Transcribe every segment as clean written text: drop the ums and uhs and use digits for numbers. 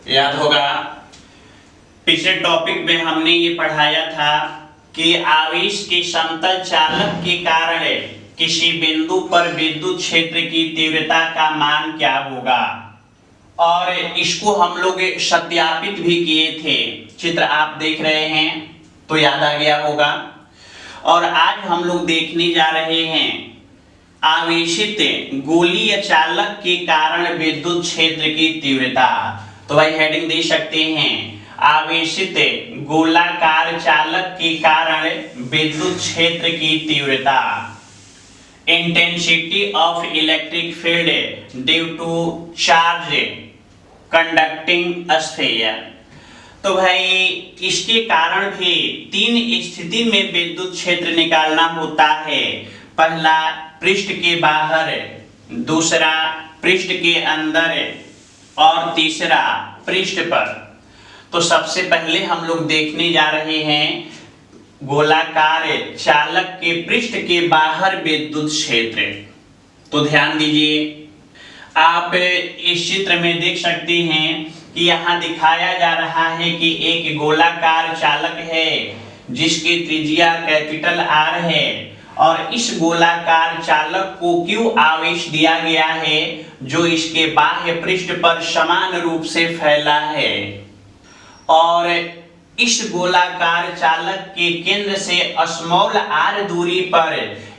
याद होगा पिछले टॉपिक में हमने ये पढ़ाया था कि आवेश के समतल चालक के कारण किसी बिंदु पर विद्युत क्षेत्र की तीव्रता का मान क्या होगा, और इसको हम लोग सत्यापित भी किए थे। चित्र आप देख रहे हैं तो याद आ गया होगा। और आज हम लोग देखने जा रहे हैं आवेशित गोलीय चालक के कारण विद्युत क्षेत्र की तीव्रता। तो भाई हेडिंग दे सकते हैं, आवेशित गोलाकार चालक के कारण विद्युत क्षेत्र की तीव्रता। Intensity of electric field due to charge conducting sphere. तो भाई इसके कारण भी तीन स्थिति में विद्युत क्षेत्र निकालना होता है। पहला पृष्ठ के बाहर, दूसरा पृष्ठ के अंदर और तीसरा पृष्ठ पर। तो सबसे पहले हम लोग देखने जा रहे हैं गोलाकार चालक के पृष्ठ के बाहर विद्युत क्षेत्र। तो ध्यान दीजिए, आप इस चित्र में देख सकते हैं कि यहाँ दिखाया जा रहा है कि एक गोलाकार चालक है जिसकी त्रिज्या कैपिटल R है, और इस गोलाकार चालक को Q आवेश दिया गया है जो इसके बाह्य पृष्ठ पर समान रूप से फैला है। और इस गोलाकार चालक के केंद्र से स्मॉल r दूरी पर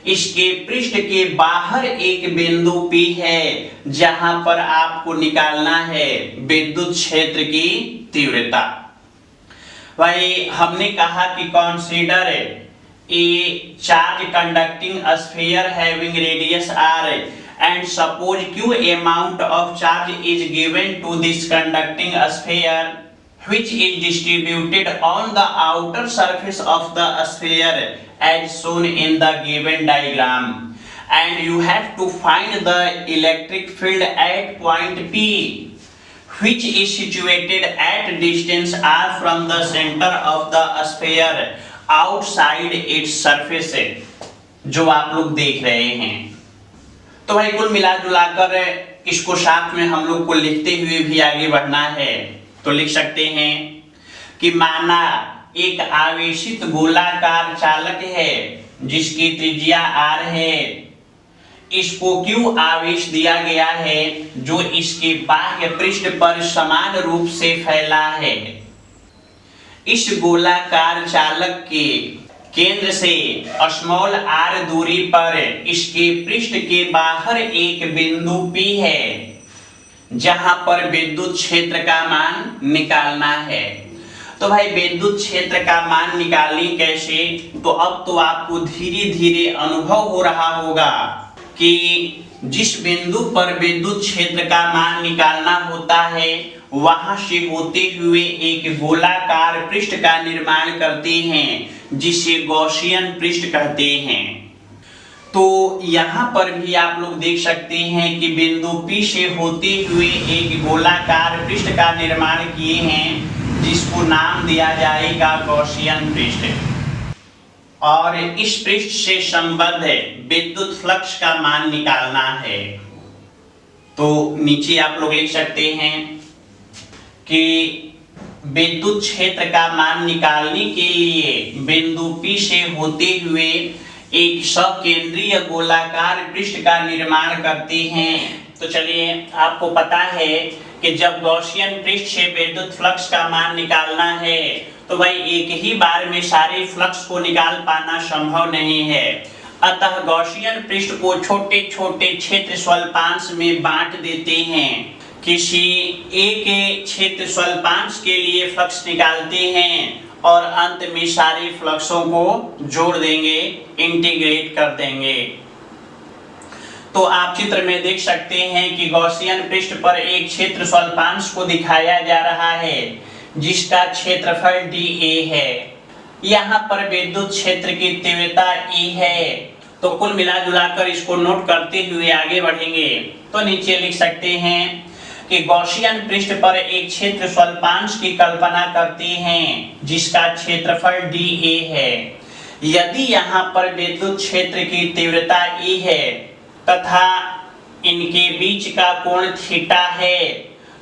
इसके पृष्ठ के बाहर एक बिंदु P है जहां पर आपको निकालना है विद्युत क्षेत्र की तीव्रता। भाई हमने कहा कि consider a charge conducting sphere having radius r and suppose q amount of charge is given to this conducting sphere which is distributed on the outer surface of the sphere as shown in the given diagram, and you have to find the electric field at point P which is situated at distance r from the center of the sphere outside its surface, जो आप लोग देख रहे हैं। तो भाई कुल मिला जुलाकर इसको साथ में हम लोग को लिखते हुए भी आगे बढ़ना है। तो लिख सकते हैं कि माना एक आवेशित गोलाकार चालक है जिसकी त्रिज्या R है, इसको Q आवेश दिया गया है जो इसके बाह्य पृष्ठ पर समान रूप से फैला है। इस गोलाकार चालक के केंद्र से स्मॉल r दूरी पर इसके पृष्ठ के बाहर एक बिंदु P है जहां पर विद्युत क्षेत्र का मान निकालना है। तो भाई विद्युत क्षेत्र का मान निकालने कैसे, तो अब तो आपको धीरे धीरे अनुभव हो रहा होगा कि जिस बिंदु पर विद्युत क्षेत्र का मान निकालना होता है वहां से होते हुए एक गोलाकार पृष्ठ का निर्माण करते हैं जिसे गॉसियन पृष्ठ कहते हैं। तो यहाँ पर भी आप लोग देख सकते हैं कि बिंदु P से होते हुए एक गोलाकार पृष्ठ का निर्माण किए हैं जिसको नाम दिया जाएगा गॉसियन पृष्ठ। और इस पृष्ठ से संबद्ध विद्युत फ्लक्स का मान निकालना है। तो नीचे आप लोग लिख सकते हैं कि विद्युत क्षेत्र का मान निकालने के लिए बिंदु P से होते हुए एक सकेंद्रीय गोलाकार पृष्ठ का निर्माण करते हैं। तो चलिए, आपको पता है कि जब गॉसियन पृष्ठ से विद्युत फ्लक्स का मान निकालना है तो भाई एक ही बार में सारे फ्लक्स को निकाल पाना संभव नहीं है। अतः गॉसियन पृष्ठ को छोटे छोटे क्षेत्र स्वल्पांश में बांट देते हैं। किसी एक क्षेत्र स्वल्पांश के लिए फ्लक्स निकालते हैं और अंत में सारे फ्लक्सों को जोड़ देंगे, इंटीग्रेट कर देंगे। तो आप चित्र में देख सकते हैं कि गॉसियन पृष्ठ पर एक क्षेत्र स्वल्पांश को दिखाया जा रहा है जिसका क्षेत्रफल dA है। यहाँ पर विद्युत क्षेत्र की तीव्रता E है। तो कुल मिला जुलाकर इसको नोट करते हुए आगे बढ़ेंगे। तो नीचे लिख सकते हैं कि गॉसियन पृष्ठ पर एक क्षेत्र स्वल्पांश की कल्पना करते हैं जिसका क्षेत्रफल dA है। यदि यहाँ पर विद्युत क्षेत्र की तीव्रता E है तथा इनके बीच का कोण थीटा है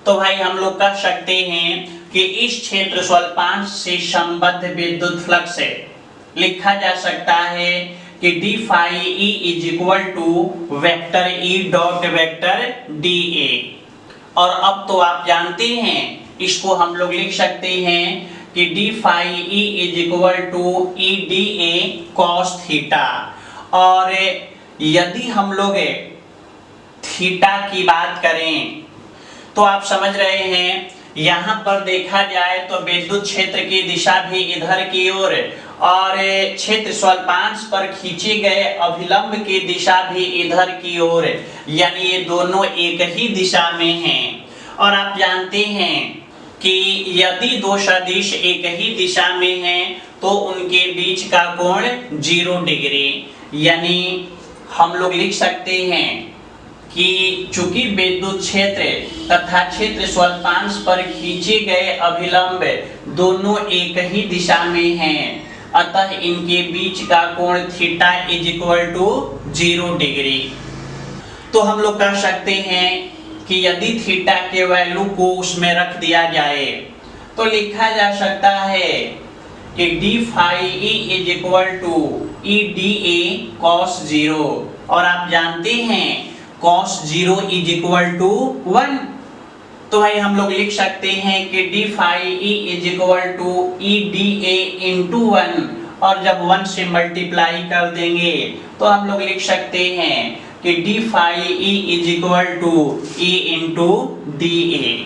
तो भाई हम लोग कह सकते हैं कि इस क्षेत्र स्वल्पांश से संबद्ध विद्युत फ्लक्स है लिखा जा सकता है कि d phi E is equal to vector E dot vector d A. और अब तो आप जानते हैं इसको हम लोग लिख सकते हैं कि d phi E is equal to E d A cos theta. और यदि हम लोग थीटा की बात करें तो आप समझ रहे हैं यहाँ पर देखा जाए तो विद्युत क्षेत्र की दिशा भी इधर की ओर और क्षेत्र स्वल्पांश पर खींचे गए अभिलंब की दिशा भी इधर की ओर, यानी ये दोनों एक ही दिशा में हैं। और आप जानते हैं कि यदि दो सदिश एक ही दिशा में हैं तो उनके बीच का कोण 0 डिग्री, यानी हम लोग लिख सकते हैं कि चूंकि विद्युत क्षेत्र तथा क्षेत्र स्वल्पांश पर खींचे गए अभिलंब दोनों एक ही दिशा में हैं, अतः इनके बीच का कोण theta is equal to 0 degree. तो हम लोग कह सकते हैं कि यदि थीटा के वैल्यू को उसमें रख दिया जाए तो लिखा जा सकता है कि d phi E is equal to E d A cos 0। और आप जानते हैं cos 0 इज इक्वल टू 1। तो भाई हम लोग लिख सकते हैं कि d phi E is equal to E d A into 1, और जब 1 से मल्टीप्लाई कर देंगे तो हम लोग लिख सकते हैं कि d phi E is equal to E into d A.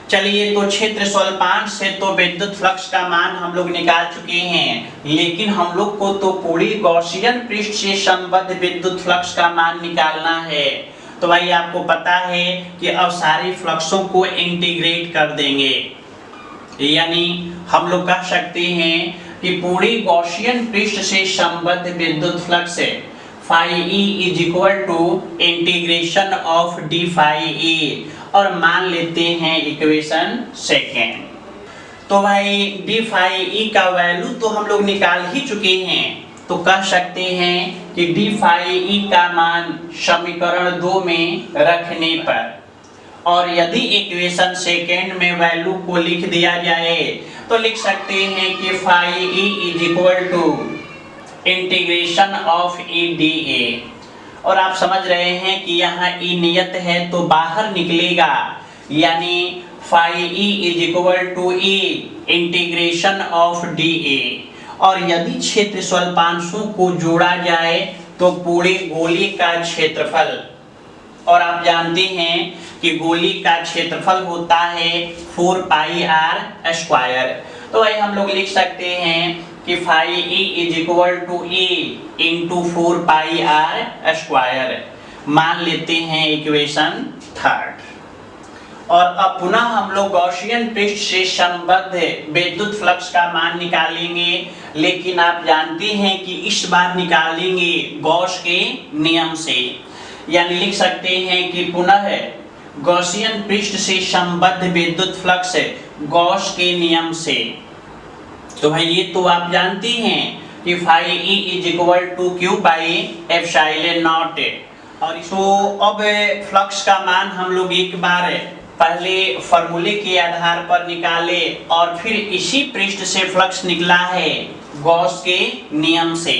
चलिए, तो क्षेत्र स्वल्पांश से तो विद्युत फ्लक्स का मान हम लोग निकाल चुके हैं, लेकिन हम लोग को तो पूरी गॉसियन पृष्ठ से संबद्ध विद्युत फ्लक्स का मान निकालना है। तो भाई आपको पता है कि अब सारे फ्लक्सों को इंटीग्रेट कर देंगे, यानी हम लोग कह सकते हैं कि पूरी गॉसियन पृष्ठ से संबद्ध विद्युत flux phi E is equal to integration of d phi E, और मान लेते हैं इक्वेशन सेकेंड। तो भाई डी फाई ई का वैल्यू तो हम लोग निकाल ही चुके हैं, तो कह सकते हैं कि डी फाई ई का मान समीकरण 2 में रखने पर, और यदि इक्वेशन सेकेंड में वैल्यू को लिख दिया जाए तो लिख सकते हैं कि phi E is equal to integration of E d A. और आप समझ रहे हैं कि यहाँ ई नियत है तो बाहर निकलेगा, यानी phi E is equal to E integration of d A. और यदि क्षेत्र स्वल्पांशों को जोड़ा जाए तो पूरे गोले का क्षेत्रफल, और आप जानते हैं कि गोले का क्षेत्रफल होता है 4 पाई आर स्क्वायर। तो भाई हम लोग लिख सकते हैं कि phi E is equal to E into 4 pi r square, मान लेते हैं इक्वेशन थर्ड। और अब पुनः हम लोग गॉसियन पृष्ठ से संबद्ध विद्युत फ्लक्स का मान निकालेंगे, लेकिन आप जानते हैं कि इस बार निकालेंगे गॉस के नियम से, यानी लिख सकते हैं कि पुनः गॉसियन पृष्ठ से संबद्ध विद्युत फ्लक्स गॉस के नियम से। तो भाई ये तो आप जानते हैं कि phi E is equal to q by epsilon naught. और इसको अब फ्लक्स का मान हम लोग एक बार पहले फॉर्मूले के आधार पर निकाले और फिर इसी पृष्ठ से फ्लक्स निकला है गॉस के नियम से।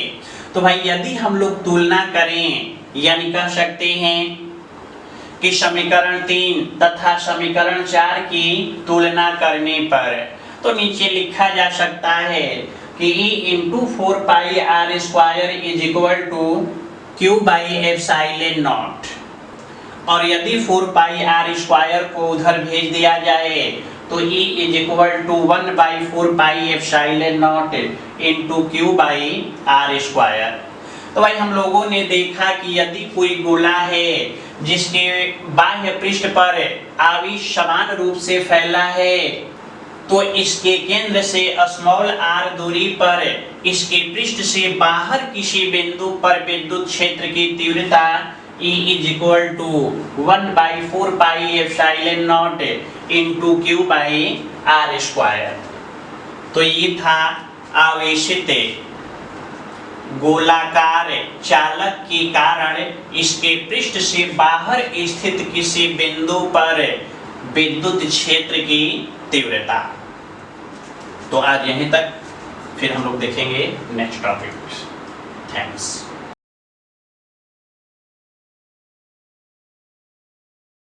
तो भाई यदि हम लोग तुलना करें, यानी कह सकते हैं कि समीकरण 3 तथा समीकरण 4 की तुलना करने पर, तो नीचे लिखा जा सकता है कि E into 4 pi r square is equal to q by epsilon naught. और यदि 4 पाई आर स्क्वायर को उधर भेज दिया जाए तो E is equal to 1 by 4 pi epsilon naught into q by r square. तो भाई हम लोगों ने देखा कि यदि कोई गोला है जिसके बाह्य पृष्ठ पर आवेश समान रूप से फैला है, तो इसके केंद्र से स्मॉल r दूरी पर इसके पृष्ठ से बाहर किसी बिंदु पर विद्युत क्षेत्र की तीव्रता E is equal to 1 by 4 pi epsilon naught into q by r square. तो ये था आवेशित गोलाकार चालक के कारण इसके पृष्ठ से बाहर स्थित किसी बिंदु पर विद्युत क्षेत्र की तीव्रता। तो आज यहीं तक, फिर हम लोग देखेंगे नेक्स्ट टॉपिक। थैंक्स।